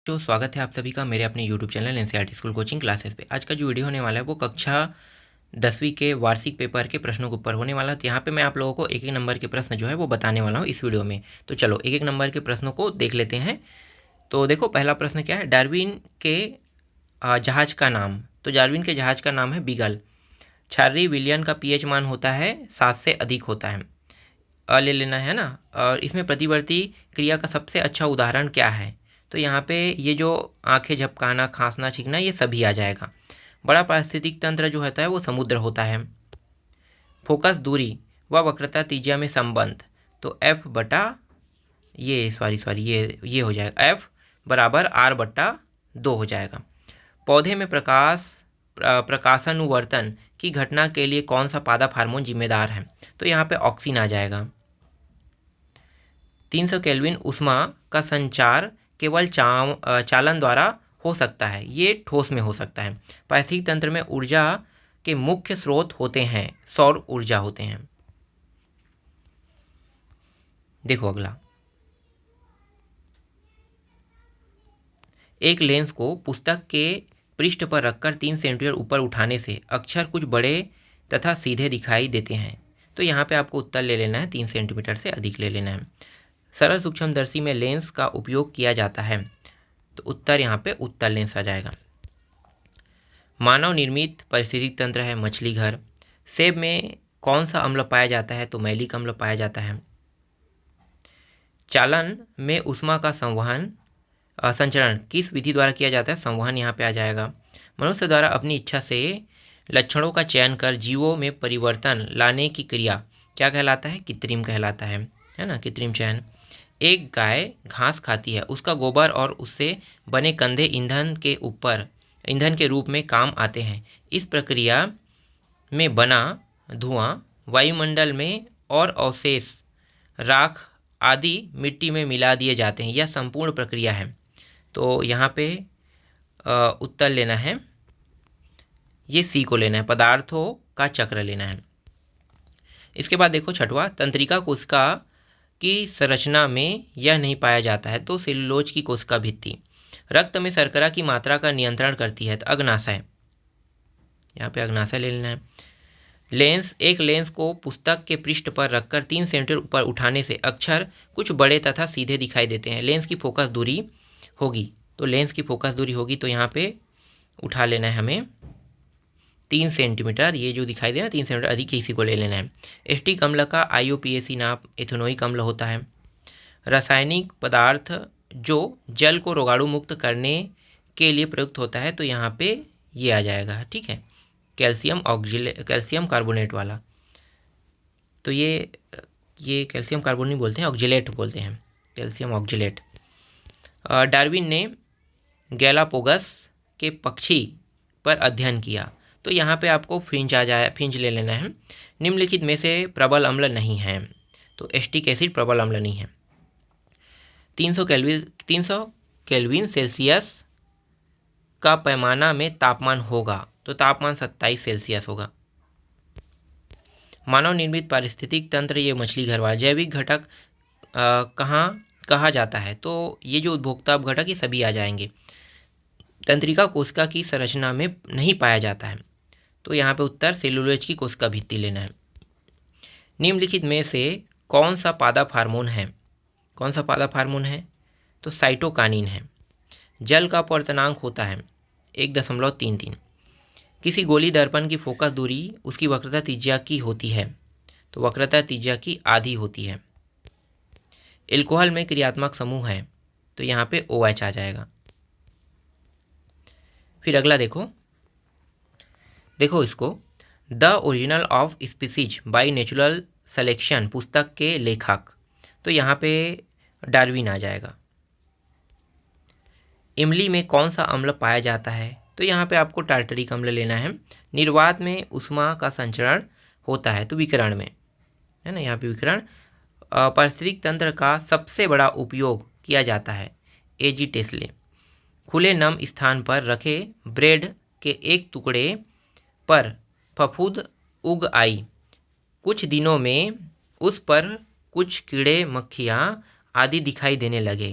तो स्वागत है आप सभी का मेरे अपने YouTube channel NCERT school coaching classes पे। आज का जो वीडियो होने वाला है वो कक्षा 10वीं के वार्षिक पेपर के प्रश्नों के ऊपर होने वाला है। तो यहाँ पे मैं आप लोगों को एक एक नंबर के प्रश्न जो है वो बताने वाला हूँ इस वीडियो में। तो चलो एक एक नंबर के प्रश्नों को देख लेते हैं। तो देखो पहला प्रश्न क्या है, डार्विन के जहाज का नाम। तो डार्विन के जहाज का नाम है बीगल। क्षारीय विलयन का पीएच मान होता है 7 से अधिक होता है। ले लेना है ना। और इसमें प्रतिवर्ती क्रिया का सबसे अच्छा उदाहरण क्या है? तो यहाँ पे ये जो आंखें झपकाना, खांसना, छींकना, ये सभी आ जाएगा। बड़ा पारिस्थितिक तंत्र जो होता है वो समुद्र होता है। फोकस दूरी व वक्रता त्रिज्या में संबंध, तो एफ बटा ये हो जाएगा, एफ बराबर आर बट्टा 2 हो जाएगा। पौधे में प्रकाशानुवर्तन की घटना के लिए कौन सा पादप हार्मोन जिम्मेदार है? तो यहाँ पे ऑक्सीन आ जाएगा। 300 केल्विन ऊष्मा का संचार केवल चालन द्वारा हो सकता है, ये ठोस में हो सकता है। पारिस्थितिक तंत्र में ऊर्जा के मुख्य स्रोत होते हैं, सौर ऊर्जा होते हैं। देखो अगला, एक लेंस को पुस्तक के पृष्ठ पर रखकर 3 सेंटीमीटर ऊपर उठाने से अक्षर कुछ बड़े तथा सीधे दिखाई देते हैं। तो यहाँ पे आपको उत्तर ले लेना है, 3 सेंटीमीटर से अधिक ले लेना है। सरल सूक्ष्मदर्शी में लेंस का उपयोग किया जाता है, तो उत्तर यहाँ पे उत्तर लेंस आ जाएगा। मानव निर्मित पारिस्थितिक तंत्र है मछली घर। सेब में कौन सा अम्ल पाया जाता है? तो मैलिक अम्ल पाया जाता है। चालन में ऊष्मा का संचरण किस विधि द्वारा किया जाता है? संवहन यहाँ पे आ जाएगा। मनुष्य द्वारा अपनी इच्छा से लक्षणों का चयन कर जीवों में परिवर्तन लाने की क्रिया क्या कहलाता है? कृत्रिम कहलाता है ना, कृत्रिम चयन। एक गाय घास खाती है, उसका गोबर और उससे बने कंधे ईंधन के रूप में काम आते हैं। इस प्रक्रिया में बना धुआं वायुमंडल में और अवशेष राख आदि मिट्टी में मिला दिए जाते हैं। यह संपूर्ण प्रक्रिया है। तो यहाँ पे उत्तर लेना है, ये सी को लेना है, पदार्थों का चक्र लेना है। इसके बाद देखो छठवां, तंत्रिका कोशिका की संरचना में यह नहीं पाया जाता है, तो सेलुलोज की कोशिका भित्ति। रक्त में शर्करा की मात्रा का नियंत्रण करती है, तो अग्नाशय, यहाँ पे अग्नाशय ले लेना है। एक लेंस को पुस्तक के पृष्ठ पर रखकर 3 सेंटीमीटर ऊपर उठाने से अक्षर कुछ बड़े तथा सीधे दिखाई देते हैं। लेंस की फोकस दूरी होगी, तो लेंस की फोकस दूरी होगी, तो यहाँ पे उठा लेना है हमें 3 सेंटीमीटर। ये जो दिखाई दे रहा है 3 सेंटीमीटर अधिक, इसी को ले लेना है। एस्टिक अम्ल का IUPAC नाप एथेनोइक अम्ल होता है। रासायनिक पदार्थ जो जल को रोगाणु मुक्त करने के लिए प्रयुक्त होता है, तो यहाँ पे ये आ जाएगा, ठीक है, कैल्शियम कार्बोनेट वाला। तो ये कैल्शियम कार्बोनेट बोलते हैं, ऑक्जेलेट बोलते हैं, कैल्शियम ऑक्जेलेट। डार्विन ने गैलापोगस के पक्षी पर अध्ययन किया, तो यहाँ पे आपको फिंच ले लेना है। निम्नलिखित में से प्रबल अम्ल नहीं है, तो एस्टिक एसिड प्रबल अम्ल नहीं है। 300 केल्विन सेल्सियस का पैमाना में तापमान होगा, तो तापमान 27 सेल्सियस होगा। मानव निर्मित पारिस्थितिक तंत्र, ये मछली घर वाला। जैविक घटक कहाँ कहा जाता है? तो ये जो उपभोक्ता घटक ये सभी आ जाएंगे। तंत्रिका कोशिका की संरचना में नहीं पाया जाता है, तो यहाँ पे उत्तर सेलुलोज की कोशिका भित्ति लेना है। निम्नलिखित में से कौन सा पादप हार्मोन है? कौन सा पादप हार्मोन है? तो साइटोकानिन है। जल का अपवर्तनांक होता है 1.33। किसी गोली दर्पण की फोकस दूरी उसकी वक्रता त्रिज्या की होती है, तो वक्रता त्रिज्या की आधी होती है। एल्कोहल में क्रियात्मक समूह है, तो यहाँ पे OH आ जाएगा। फिर अगला देखो इसको, the original of species by natural selection पुस्तक के लेखक, तो यहाँ पे डार्विन आ जाएगा। इमली में कौन सा अम्ल पाया जाता है? तो यहाँ पे आपको टार्टरिक अम्ल लेना है। निर्वात में ऊष्मा का संचरण होता है, तो विकिरण में है ना, यहाँ पे विकिरण। पारिस्थितिक तंत्र का सबसे बड़ा उपयोग किया जाता है, AG टेस्ले। खुले नम स्थान पर रखे ब्रेड के एक टुकड़े पर फफूंद उग आई, कुछ दिनों में उस पर कुछ कीड़े मक्खियाँ आदि दिखाई देने लगे।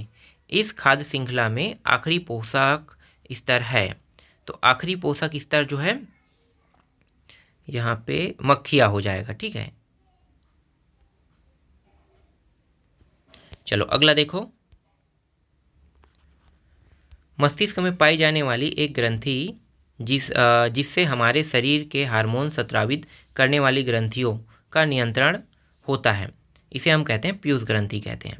इस खाद्य श्रृंखला में आखिरी पोषक स्तर है। तो आखिरी पोषक स्तर जो है यहाँ पे मक्खिया हो जाएगा। ठीक है, चलो अगला देखो। मस्तिष्क में पाई जाने वाली एक ग्रंथि जिससे हमारे शरीर के हार्मोन स्रावित करने वाली ग्रंथियों का नियंत्रण होता है, इसे हम कहते हैं पीयूष ग्रंथि कहते हैं।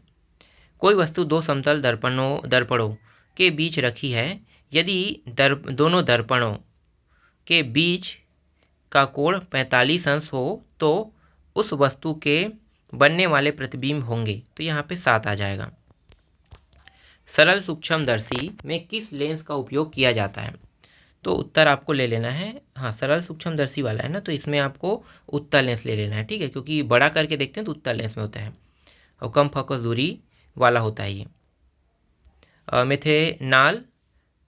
कोई वस्तु दो समतल दर्पणों के बीच रखी है। यदि दोनों दर्पणों के बीच का कोण 45 अंश हो तो उस वस्तु के बनने वाले प्रतिबिंब होंगे। तो यहाँ पे 7 आ जाएगा। सरल सूक्ष्मदर्शी में किस लेंस का उपयोग किया जाता है? तो उत्तर आपको ले लेना है, हाँ सरल सूक्ष्मदर्शी वाला है ना, तो इसमें आपको उत्तल लेंस ले लेना है। ठीक है, क्योंकि बड़ा करके देखते हैं तो उत्तल लेंस में होता है और कम फोकस दूरी वाला होता है ये। मेथेनॉल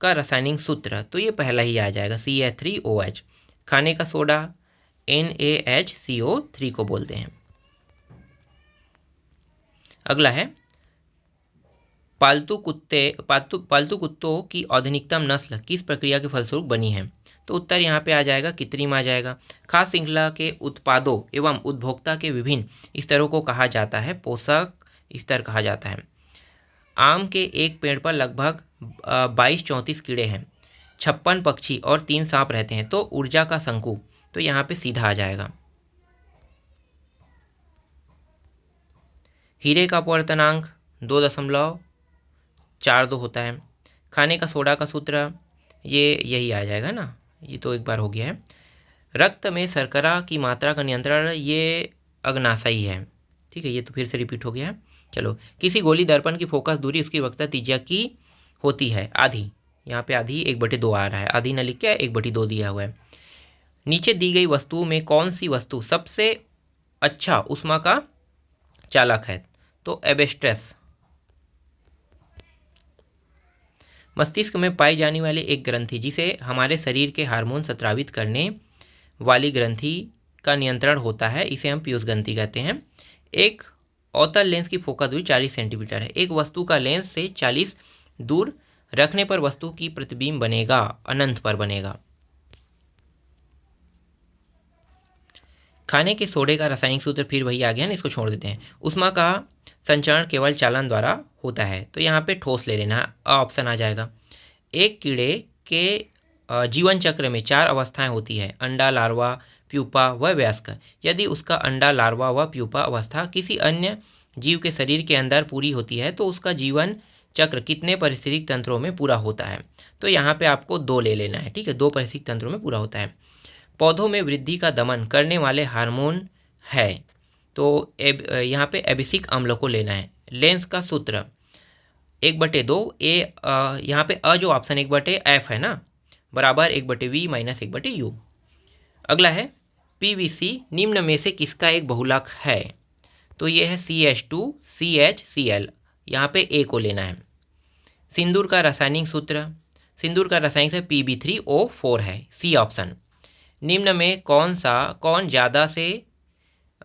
का रासायनिक सूत्र, तो ये पहला ही आ जाएगा, CH3OH। खाने का सोडा NaHCO3 को बोलते हैं। अगला है पालतू कुत्तों की आधुनिकतम नस्ल किस प्रक्रिया के फलस्वरूप बनी है? तो उत्तर यहाँ पे आ जाएगा, कृत्रिम आ जाएगा। खाद्य श्रृंखला के उत्पादों एवं उपभोक्ता के विभिन्न स्तरों को कहा जाता है पोषक स्तर कहा जाता है। आम के एक पेड़ पर लगभग 22-34 कीड़े हैं, 56 पक्षी और 3 सांप रहते हैं। तो ऊर्जा का शंकु, तो यहाँ पे सीधा आ जाएगा। हीरे का अपवर्तनांक 2.42 होता है। खाने का सोडा का सूत्र ये यही आ जाएगा ना, ये तो एक बार हो गया है। रक्त में शर्करा की मात्रा का नियंत्रण ये अग्नाशयी है। ठीक है, ये तो फिर से रिपीट हो गया है। चलो, किसी गोली दर्पण की फोकस दूरी उसकी वक्रता त्रिज्या की होती है आधी। यहाँ पे आधी 1/2 आ रहा है, आधी न लिख के 1/2 दिया हुआ है। नीचे दी गई वस्तुओं में कौन सी वस्तु सबसे अच्छा ऊष्मा का चालक है? तो एबेस्ट्रेस। मस्तिष्क में पाई जाने वाली एक ग्रंथि जिसे हमारे शरीर के हार्मोन स्रावित करने वाली ग्रंथि का नियंत्रण होता है, इसे हम पीयूष ग्रंथि कहते हैं। एक अवतल लेंस की फोकस दूरी 40 सेंटीमीटर है। एक वस्तु का लेंस से 40 दूर रखने पर वस्तु की प्रतिबिंब बनेगा, अनंत पर बनेगा। खाने के सोडे का रासायनिक सूत्र फिर वही आ गया ना, इसको छोड़ देते हैं। ऊष्मा का संचरण केवल चालन द्वारा होता है। तो यहाँ पे ठोस ले लेना, ऑप्शन आ जाएगा। एक कीड़े के जीवन चक्र में 4 अवस्थाएं होती है, अंडा, लार्वा, प्यूपा व वयस्क। यदि उसका अंडा, लार्वा व प्यूपा अवस्था किसी अन्य जीव के शरीर के अंदर पूरी होती है तो उसका जीवन चक्र कितने पारिस्थितिक तंत्रों में पूरा होता है? तो यहाँ पे आपको 2 ले लेना है। ठीक है, 2 पारिस्थितिक तंत्रों में पूरा होता है। पौधों में वृद्धि का दमन करने वाले हार्मोन है, तो यहाँ पे एबिसिक अम्ल को लेना है। लेंस का सूत्र 1/2 यहाँ पे जो ऑप्शन 1/F है ना, बराबर 1/V माइनस 1/U। अगला है PVC निम्न में से किसका एक बहुलक है? तो ये है CH2CHCl, यहाँ पे A को लेना है। सिंदूर का रासायनिक सूत्र से Pb3O4 है, C ऑप्शन। निम्न में कौन ज़्यादा से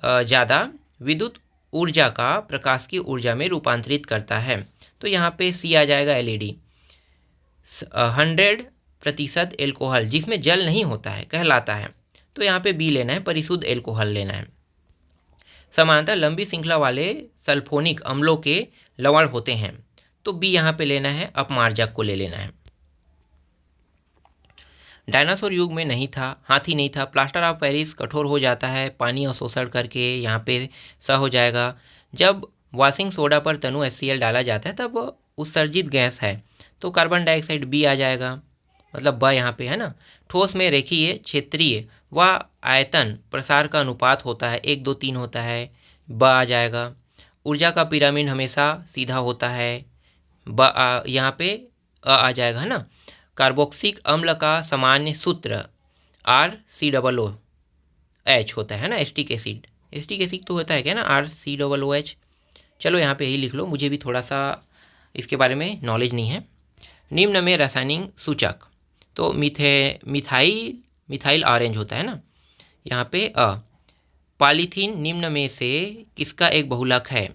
ज़्यादा विद्युत ऊर्जा का प्रकाश की ऊर्जा में रूपांतरित करता है? तो यहाँ पे C आ जाएगा, LED। 100% एल्कोहल जिसमें जल नहीं होता है कहलाता है। तो यहाँ पे B लेना है, परिशुद्ध एल्कोहल लेना है। समानांतर लंबी श्रृंखला वाले सल्फोनिक अम्लों के लवण होते हैं, तो B यहाँ पे लेना है, अपमार्जक को ले लेना है। डायनासोर युग में नहीं था, हाथी नहीं था। प्लास्टर ऑफ पेरिस कठोर हो जाता है पानी अवशोषण करके, यहाँ पे स हो जाएगा। जब वॉशिंग सोडा पर तनु HCl डाला जाता है तब उत्सर्जित गैस है, तो कार्बन डाइऑक्साइड B आ जाएगा, मतलब ब यहाँ पे है ना। ठोस में रेखीय क्षेत्रीय व आयतन प्रसार का अनुपात होता है, 1 2 3 होता है, ब आ जाएगा। ऊर्जा का पिरामिड हमेशा सीधा होता है, यहाँ पे आ जाएगा है ना। कार्बोक्सिलिक अम्ल का सामान्य सूत्र RCOOH होता है ना। एस्टिक एसिड तो होता है क्या ना, RCOOH। चलो यहाँ पे यही लिख लो, मुझे भी थोड़ा सा इसके बारे में नॉलेज नहीं है। निम्न में रासायनिक सूचक, तो मिथाइल ऑरेंज होता है ना, यहाँ पे पॉलीथीन निम्न में से किसका एक बहुलक है?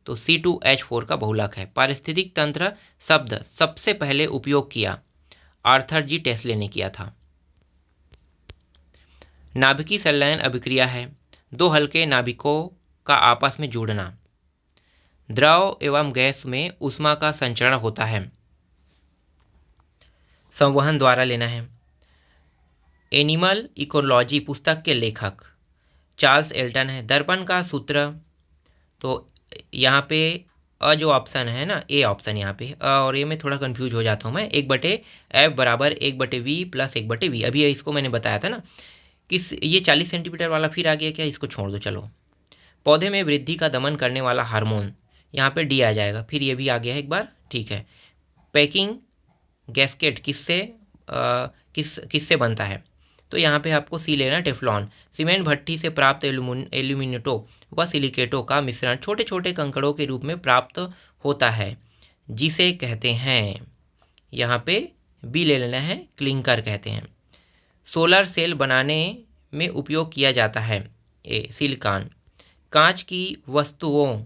तो C2H4 का बहुलक है। पारिस्थितिक तंत्र शब्द सबसे पहले उपयोग किया आर्थर जी टेस्ले ने किया था। नाभिकीय संलयन अभिक्रिया है दो हल्के नाभिकों का आपस में जुड़ना। द्रव एवं गैस में ऊष्मा का संचरण होता है, संवहन द्वारा लेना है। एनिमल इकोलॉजी पुस्तक के लेखक चार्ल्स एल्टन है। दर्पण का सूत्र, तो यहाँ पे अ जो ऑप्शन है ना, ए ऑप्शन यहाँ पे और ए में थोड़ा कंफ्यूज हो जाता हूँ मैं। 1/F बराबर 1/V प्लस 1/V। अभी इसको मैंने बताया था ना किस, ये 40 सेंटीमीटर वाला फिर आ गया क्या, इसको छोड़ दो चलो। पौधे में वृद्धि का दमन करने वाला हार्मोन, यहाँ पे डी आ जाएगा, फिर ये भी आ गया है एक बार, ठीक है। पैकिंग गैस्केट किससे बनता है, तो यहाँ पे आपको सी लेना, टेफ्लॉन। सीमेंट भट्टी से प्राप्त एल्यूमिनेटो व सिलिकेटो का मिश्रण छोटे छोटे कंकड़ों के रूप में प्राप्त होता है, जिसे कहते हैं, यहाँ पे बी ले लेना है, क्लिंकर कहते हैं। सोलर सेल बनाने में उपयोग किया जाता है, ए सिलिकॉन। कांच की वस्तुओं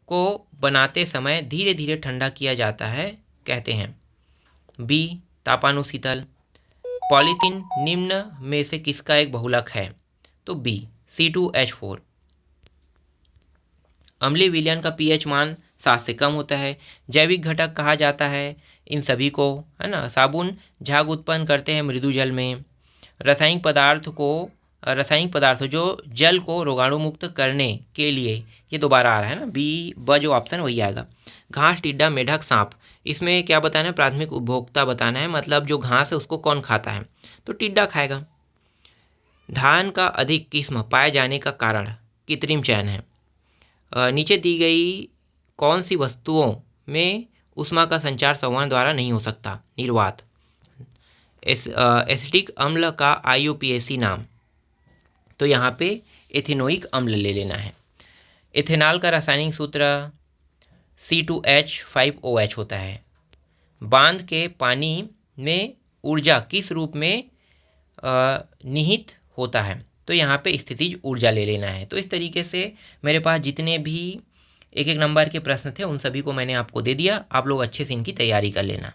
को बनाते समय धीरे धीरे ठंडा किया जाता है, कहते हैं, बी तापानुशीतल। पॉलीथीन निम्न में से किसका एक बहुलक है, तो बी C2H4। अम्लीय विलयन का pH मान 7 से कम होता है। जैविक घटक कहा जाता है इन सभी को, है ना। साबुन झाग उत्पन्न करते हैं मृदु जल में। रासायनिक पदार्थ जो जल को रोगाणु मुक्त करने के लिए, ये दोबारा आ रहा है ना, बी ब जो ऑप्शन वही आएगा। घास, टिड्डा, मेढक, सांप, इसमें क्या बताना है, प्राथमिक उपभोक्ता बताना है, मतलब जो घास है उसको कौन खाता है, तो टिड्डा खाएगा। धान का अधिक किस्म पाए जाने का कारण कृत्रिम चयन है। नीचे दी गई कौन सी वस्तुओं में ऊष्मा का संचार संवहन द्वारा नहीं हो सकता, निर्वात। एसिटिक अम्ल का IUPAC नाम, तो यहाँ पे एथेनोइक अम्ल ले लेना है। एथेनॉल का रासायनिक सूत्र C2H5OH होता है। बांध के पानी में ऊर्जा किस रूप में निहित होता है, तो यहाँ पे स्थितिज ऊर्जा ले लेना है। तो इस तरीके से मेरे पास जितने भी एक नंबर के प्रश्न थे उन सभी को मैंने आपको दे दिया। आप लोग अच्छे से इनकी तैयारी कर लेना।